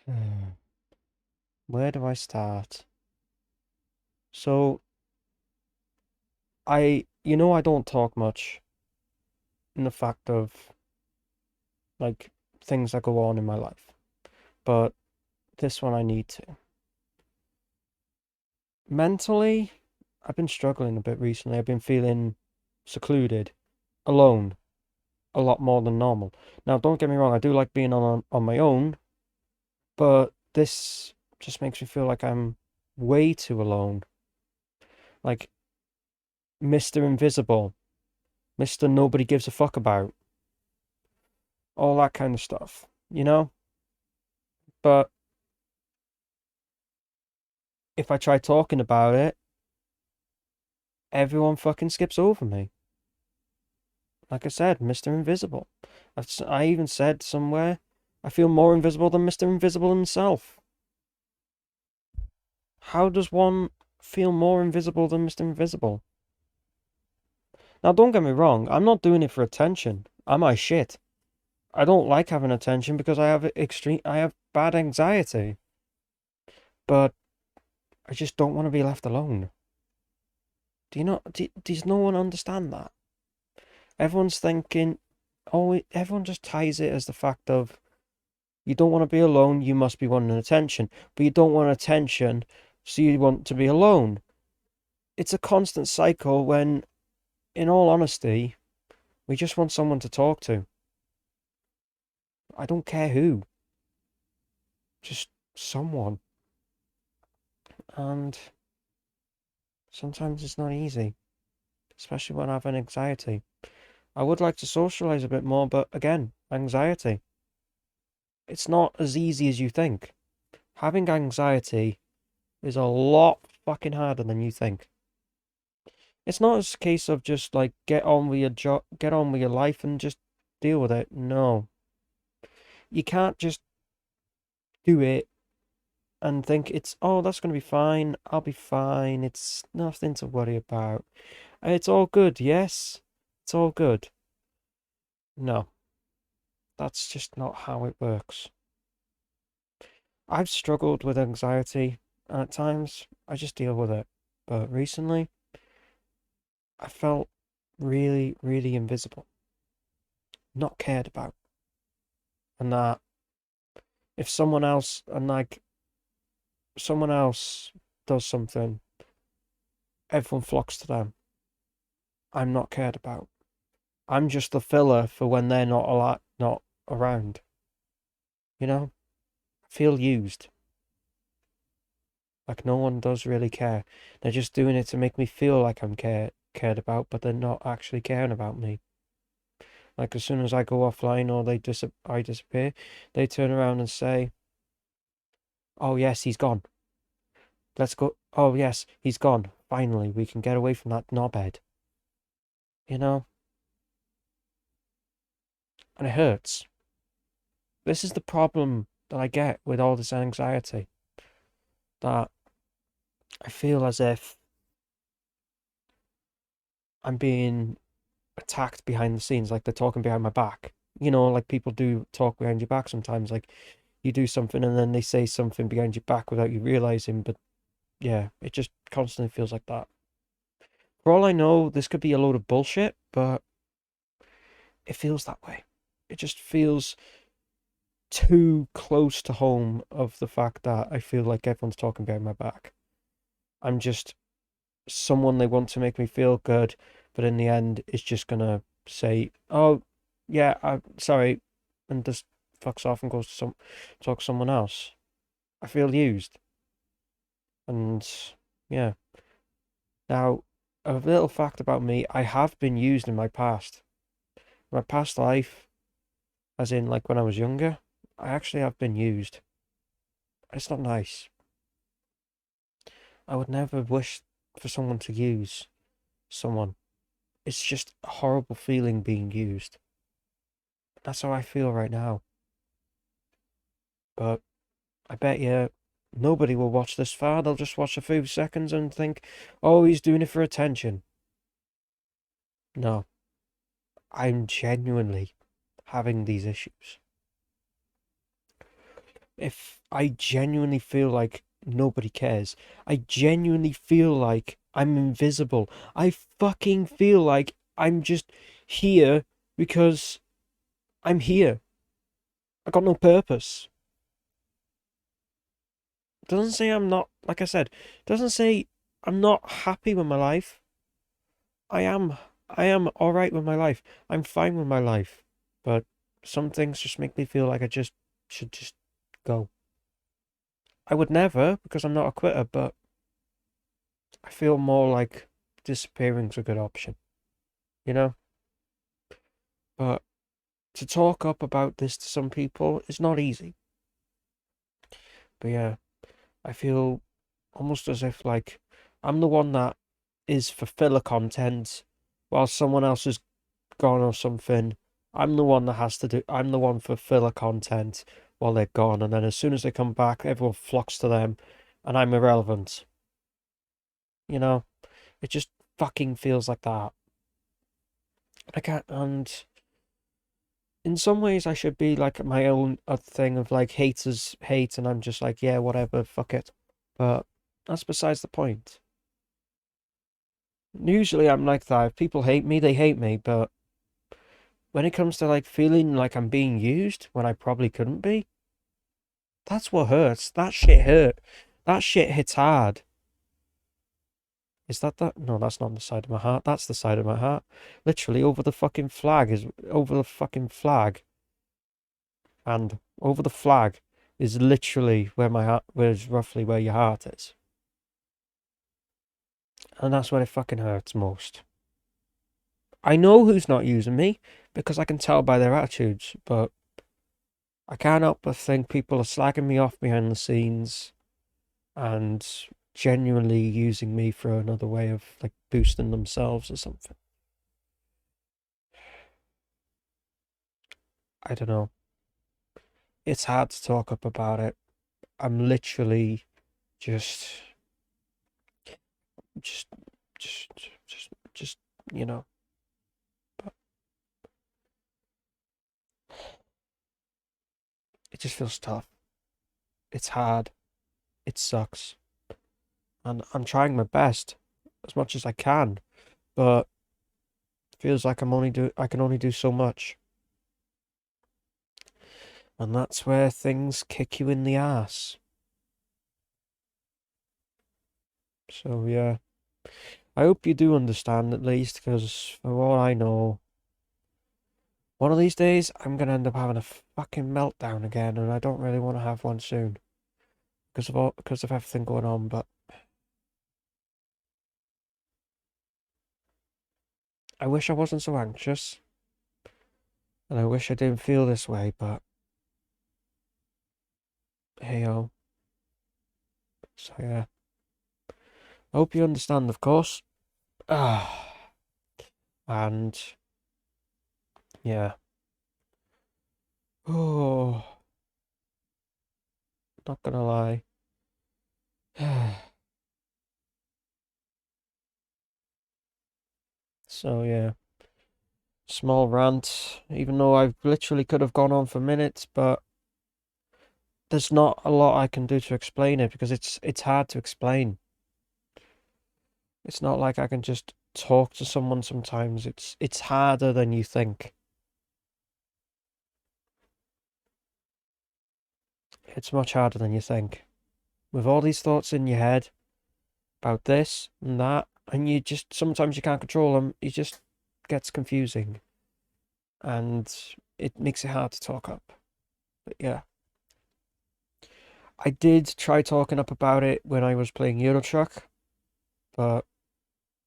Where do I start? So, I don't talk much in the fact of like things that go on in my life, but this one I need to. Mentally, I've been struggling a bit recently. I've been feeling secluded, alone, a lot more than normal. Now, don't get me wrong, I do like being on my own, but this just makes me feel like I'm way too alone. Like Mr. Invisible, Mr. Nobody gives a fuck about, all that kind of stuff, you know? But if I try talking about it, everyone fucking skips over me. Like I said, Mr. Invisible. I even said somewhere, I feel more invisible than Mr. Invisible himself. How does one feel more invisible than Mr. Invisible? Now, don't get me wrong, I'm not doing it for attention. Am I shit? I don't like having attention because I have bad anxiety. But I just don't want to be left alone. Does no one understand that? Everyone's thinking, everyone just ties it as the fact of you don't want to be alone, you must be wanting attention. But you don't want attention, so you want to be alone. It's a constant cycle when, in all honesty, we just want someone to talk to. I don't care who, just someone. And sometimes it's not easy, especially when I have an anxiety. I would like to socialize a bit more, but again, anxiety. It's not as easy as you think. Having anxiety is a lot fucking harder than you think. It's not a case of just like get on with your job, get on with your life and just deal with it. No. You can't just do it and think that's going to be fine. I'll be fine. It's nothing to worry about. It's all good. Yes. It's all good. No. That's just not how it works. I've struggled with anxiety at times. I just deal with it. But recently, I felt really, really invisible, not cared about. And that if someone else does something, everyone flocks to them. I'm not cared about. I'm just the filler for when they're not around. You know? I feel used. Like no one does really care. They're just doing it to make me feel like I'm cared about, but they're not actually caring about me. Like as soon as I go offline or I disappear, they turn around and say, "Oh yes, he's gone. Let's go. Oh yes, he's gone. Finally, we can get away from that knobhead." You know, and it hurts. This is the problem that I get with all this anxiety. That I feel as if I'm being attacked behind the scenes, like they're talking behind my back. You know, like people do talk behind your back sometimes. Like you do something and then they say something behind your back without you realizing. But yeah, it just constantly feels like that. For all I know, this could be a load of bullshit, but it feels that way. It just feels too close to home of the fact that I feel like everyone's talking behind my back. I'm just someone they want to make me feel good, but in the end, it's just gonna say, "Oh, yeah, I'm sorry," and just fucks off and goes to talk to someone else. I feel used, and yeah. Now, a little fact about me: I have been used in my past. My past life, as in like when I was younger, I actually have been used. It's not nice. I would never wish for someone to use someone. It's just a horrible feeling being used. That's how I feel right now. But I bet you nobody will watch this far. They'll just watch a few seconds and think, oh, he's doing it for attention. No, I'm genuinely having these issues. if I genuinely feel like nobody cares. I genuinely feel like I'm invisible. I fucking feel like I'm just here because I'm here. I got no purpose. Doesn't say I'm not, like I said, doesn't say I'm not happy with my life. I am. I am all right with my life. I'm fine with my life. But some things just make me feel like I just should just go. I would never, because I'm not a quitter, but I feel more like disappearing's a good option, you know? But to talk up about this to some people is not easy. But yeah, I feel almost as if like I'm the one that is for filler content while someone else has gone or something. I'm the one that has to do, I'm the one for filler content while they're gone. And then as soon as they come back, everyone flocks to them and I'm irrelevant. You know, it just fucking feels like that. I can't, and in some ways I should be like my own thing of like haters hate and I'm just like, yeah, whatever, fuck it. But that's besides the point. Usually I'm like that. If people hate me, they hate me, but when it comes to like feeling like I'm being used when I probably couldn't be, that's what hurts. That shit hurt. That shit hits hard. Is that that? No, that's not on the side of my heart. That's the side of my heart. Literally over the fucking flag is over the fucking flag. And over the flag is literally where my heart, where's roughly where your heart is. And that's when it fucking hurts most. I know who's not using me because I can tell by their attitudes, but I can't help but think people are slagging me off behind the scenes and genuinely using me for another way of like boosting themselves or something. I don't know. It's hard to talk up about it. I'm literally just, just, just, just, you know. But it just feels tough. It's hard. It sucks. And I'm trying my best as much as I can, but it feels like I can only do so much. And that's where things kick you in the ass. So yeah. I hope you do understand at least, because for all I know, one of these days I'm gonna end up having a fucking meltdown again, and I don't really want to have one soon because of everything going on. But I wish I wasn't so anxious, and I wish I didn't feel this way. But hey, oh, so yeah. I hope you understand, of course. Ah, and yeah. Oh, not gonna lie. So yeah, small rant. Even though I literally could have gone on for minutes, but there's not a lot I can do to explain it because it's hard to explain. It's not like I can just talk to someone sometimes. It's harder than you think. It's much harder than you think. With all these thoughts in your head about this and that, and you just sometimes you can't control them, it just gets confusing. And it makes it hard to talk up. But yeah. I did try talking up about it when I was playing Euro Truck, but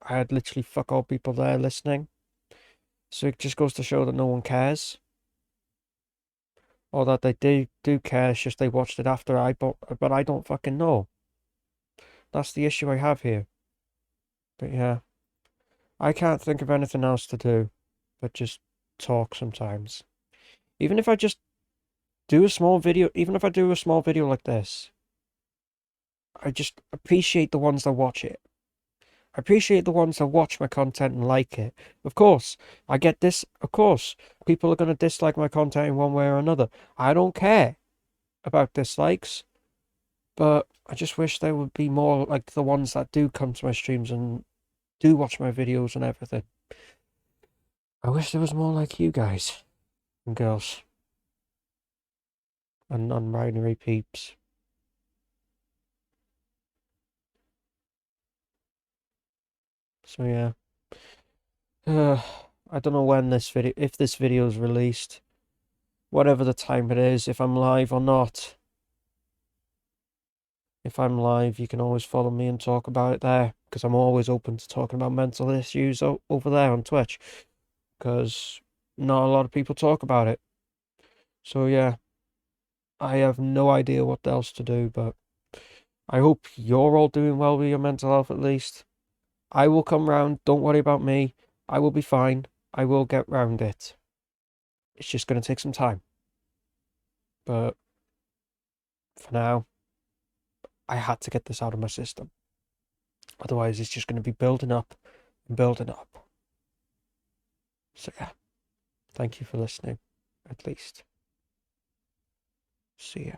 I had literally fuck all people there listening. So it just goes to show that no one cares. Or that they do care, it's just they watched it after but I don't fucking know. That's the issue I have here. But yeah, I can't think of anything else to do but just talk sometimes. Even if I just do a small video, even if I do a small video like this, I just appreciate the ones that watch it. I appreciate the ones that watch my content and like it. Of course, I get this. Of course, people are going to dislike my content in one way or another. I don't care. about dislikes, but I just wish there would be more like the ones that do come to my streams and do watch my videos and everything. I wish there was more like you guys and girls and non-binary peeps. So yeah. I don't know when if this video is released, whatever the time it is, if I'm live or not. If I'm live, you can always follow me and talk about it there, because I'm always open to talking about mental issues over there on Twitch, because not a lot of people talk about it. So yeah, I have no idea what else to do, but I hope you're all doing well with your mental health at least. I will come round, don't worry about me. I will be fine. I will get round it. It's just going to take some time. But for now, I had to get this out of my system. Otherwise, it's just going to be building up and building up. So yeah, thank you for listening, at least. See ya.